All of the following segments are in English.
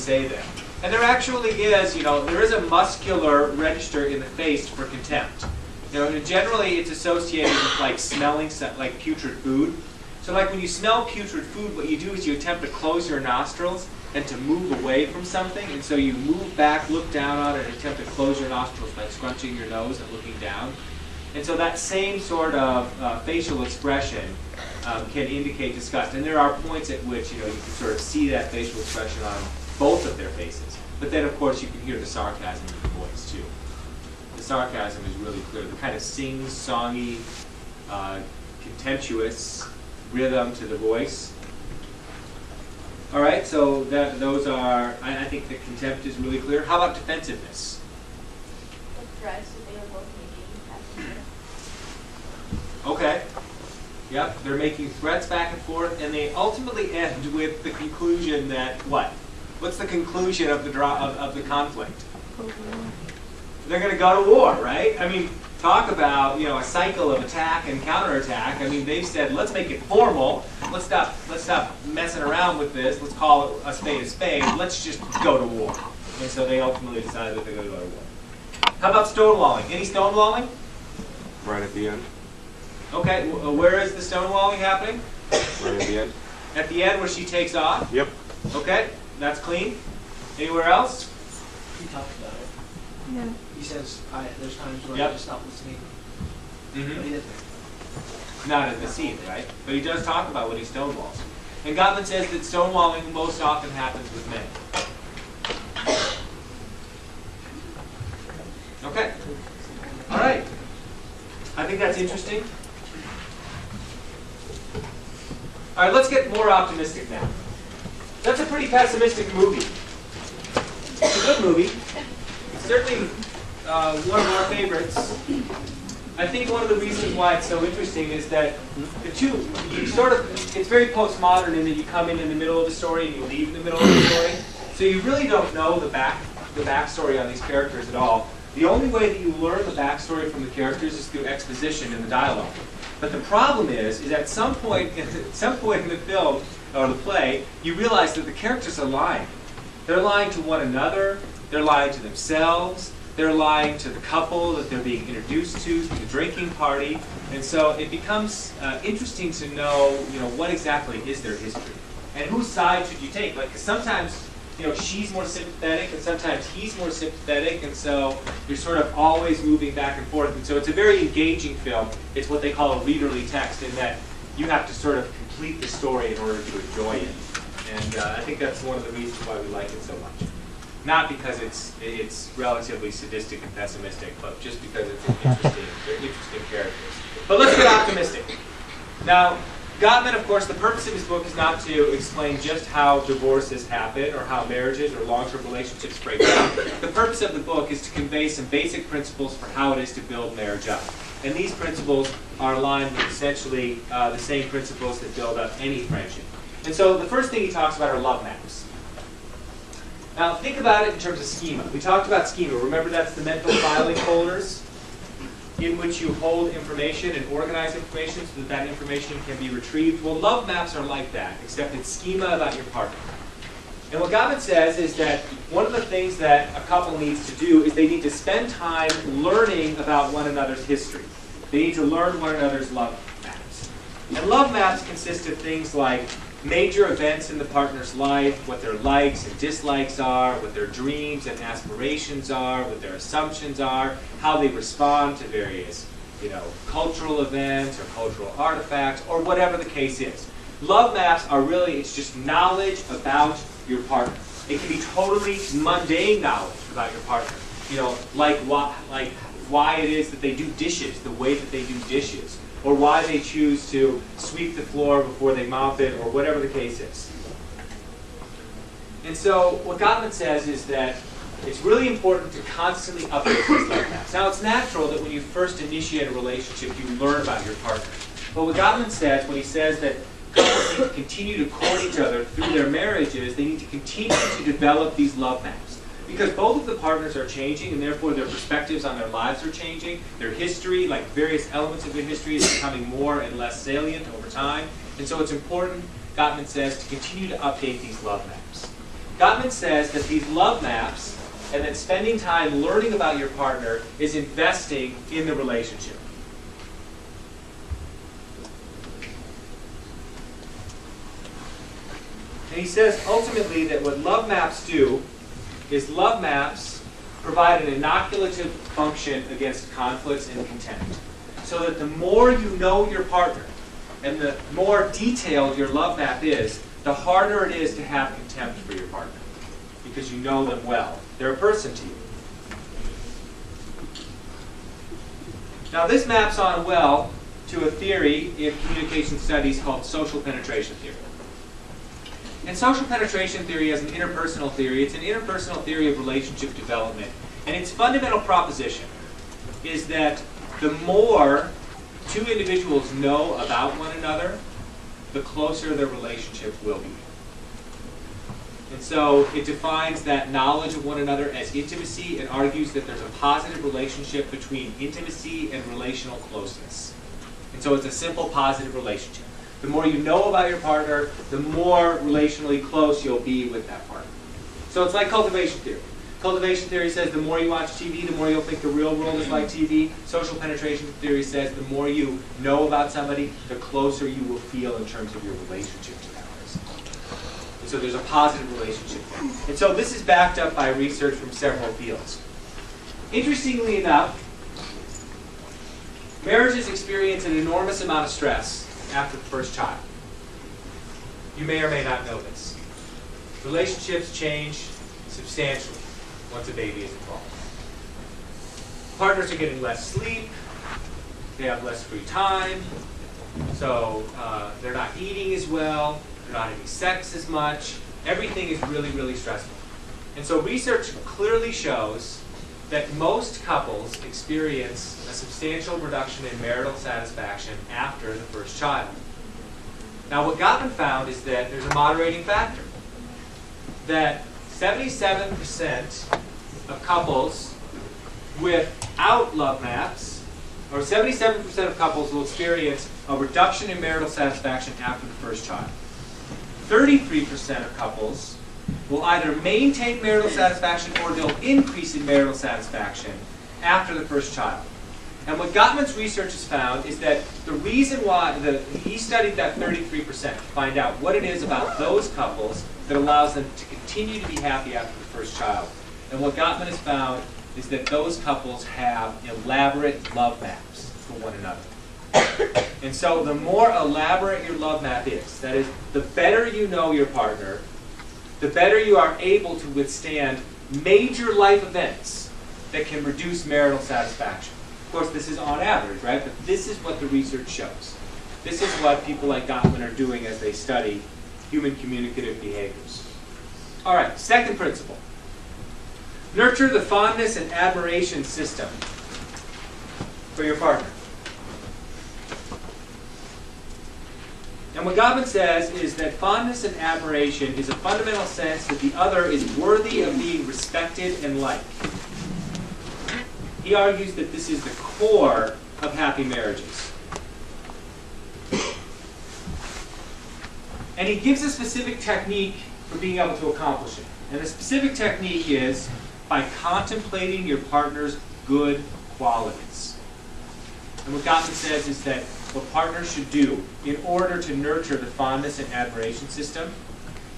say them. And there actually is, there is a muscular register in the face for contempt. And generally it's associated with like smelling like putrid food. So like when you smell putrid food, what you do is you attempt to close your nostrils and to move away from something. And so you move back, look down on it, and attempt to close your nostrils by scrunching your nose and looking down. And so that same sort of facial expression can indicate disgust. And there are points at which you can sort of see that facial expression on both of their faces. But then, of course, you can hear the sarcasm in the voice, too. The sarcasm is really clear. The kind of sing-songy, contemptuous rhythm to the voice. All right, so those are, I think the contempt is really clear. How about defensiveness? The threats that they were both making back and forth. Okay. Yep, they're making threats back and forth, and they ultimately end with the conclusion that what? What's the conclusion of the conflict? They're going to go to war, right? I mean, talk about a cycle of attack and counterattack. I mean, they've said let's make it formal. Let's stop messing around with this. Let's call it a spade a spade. Let's just go to war. And so they ultimately decided that they're going to go to war. How about stonewalling? Any stonewalling? Right at the end. Okay, where is the stonewalling happening? Right at the end. At the end where she takes off? Yep. Okay, that's clean. Anywhere else? He talks about it. No. He says, there's times where Yep. I just stop listening. But he Mm-hmm. doesn't. Not in the scene, right? But he does talk about when he stonewalls. And Gottman says that stonewalling most often happens with men. Okay. All right. I think that's interesting. All right, let's get more optimistic now. That's a pretty pessimistic movie. It's a good movie. It's certainly one of our favorites. I think one of the reasons why it's so interesting is that it's very postmodern in that you come in the middle of the story and you leave in the middle of the story. So you really don't know the backstory on these characters at all. The only way that you learn the backstory from the characters is through exposition in the dialogue. But the problem is at some point in the film or the play, you realize that the characters are lying. They're lying to one another. They're lying to themselves. They're lying to the couple that they're being introduced to the drinking party. And so it becomes interesting to know, what exactly is their history, and whose side should you take? Like, 'cause sometimes, she's more sympathetic, and sometimes he's more sympathetic, and so you're sort of always moving back and forth. And so it's a very engaging film. It's what they call a readerly text, in that you have to sort of complete the story in order to enjoy it. And I think that's one of the reasons why we like it so much. Not because it's relatively sadistic and pessimistic, but just because it's they're interesting characters. But let's get optimistic. Now, Gottman, of course, the purpose of his book is not to explain just how divorces happen or how marriages or long-term relationships break down. The purpose of the book is to convey some basic principles for how it is to build marriage up. And these principles are aligned with essentially the same principles that build up any friendship. And so the first thing he talks about are love maps. Now think about it in terms of schema. We talked about schema. Remember, that's the mental filing folders in which you hold information and organize information so that that information can be retrieved. Well, love maps are like that, except it's schema about your partner. And what Gottman says is that one of the things that a couple needs to do is they need to spend time learning about one another's history. They need to learn one another's love maps. And love maps consist of things like major events in the partner's life, what their likes and dislikes are, what their dreams and aspirations are, what their assumptions are, how they respond to various, cultural events or cultural artifacts, or whatever the case is. Love maps are really, it's just knowledge about your partner. It can be totally mundane knowledge about your partner. Like why it is that they do dishes, the way that they do dishes, or why they choose to sweep the floor before they mop it, or whatever the case is. And so what Gottman says is that it's really important to constantly update these love maps. Now, it's natural that when you first initiate a relationship, you learn about your partner. But what Gottman says, when he says that couples need to continue to court each other through their marriages, they need to continue to develop these love maps. Because both of the partners are changing, and therefore their perspectives on their lives are changing. Their history, like various elements of their history, is becoming more and less salient over time. And so it's important, Gottman says, to continue to update these love maps. Gottman says that these love maps and that spending time learning about your partner is investing in the relationship. And he says ultimately that what love maps do is love maps provide an inoculative function against conflicts and contempt. So that the more you know your partner and the more detailed your love map is, the harder it is to have contempt for your partner because you know them well. They're a person to you. Now this maps on well to a theory in communication studies called social penetration theory. And social penetration theory is an interpersonal theory. It's an interpersonal theory of relationship development. And its fundamental proposition is that the more two individuals know about one another, the closer their relationship will be. And so it defines that knowledge of one another as intimacy and argues that there's a positive relationship between intimacy and relational closeness. And so it's a simple positive relationship. The more you know about your partner, the more relationally close you'll be with that partner. So it's like cultivation theory. Cultivation theory says the more you watch TV, the more you'll think the real world is like TV. Social penetration theory says the more you know about somebody, the closer you will feel in terms of your relationship to that person. And so there's a positive relationship there. And so this is backed up by research from several fields. Interestingly enough, marriages experience an enormous amount of stress after the first child. You may or may not know this. Relationships change substantially once a baby is involved. Partners are getting less sleep, they have less free time, so they're not eating as well, they're not having sex as much. Everything is really, really stressful. And so research clearly shows that most couples experience a substantial reduction in marital satisfaction after the first child. Now what Gottman found is that there's a moderating factor. That 77% of couples without love maps, or 77% of couples will experience a reduction in marital satisfaction after the first child. 33% of couples will either maintain marital satisfaction or they'll increase in marital satisfaction after the first child. And what Gottman's research has found is that the reason why, he studied that 33% to find out what it is about those couples that allows them to continue to be happy after the first child. And what Gottman has found is that those couples have elaborate love maps for one another. And so the more elaborate your love map is, that is, the better you know your partner, the better you are able to withstand major life events that can reduce marital satisfaction. Of course, this is on average, right? But this is what the research shows. This is what people like Gottman are doing as they study human communicative behaviors. All right, second principle. Nurture the fondness and admiration system for your partner. And what Gottman says is that fondness and admiration is a fundamental sense that the other is worthy of being respected and liked. He argues that this is the core of happy marriages. And he gives a specific technique for being able to accomplish it. And the specific technique is by contemplating your partner's good qualities. And what Gottman says is that what partners should do in order to nurture the fondness and admiration system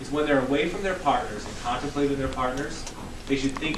is when they're away from their partners and contemplating their partners, they should think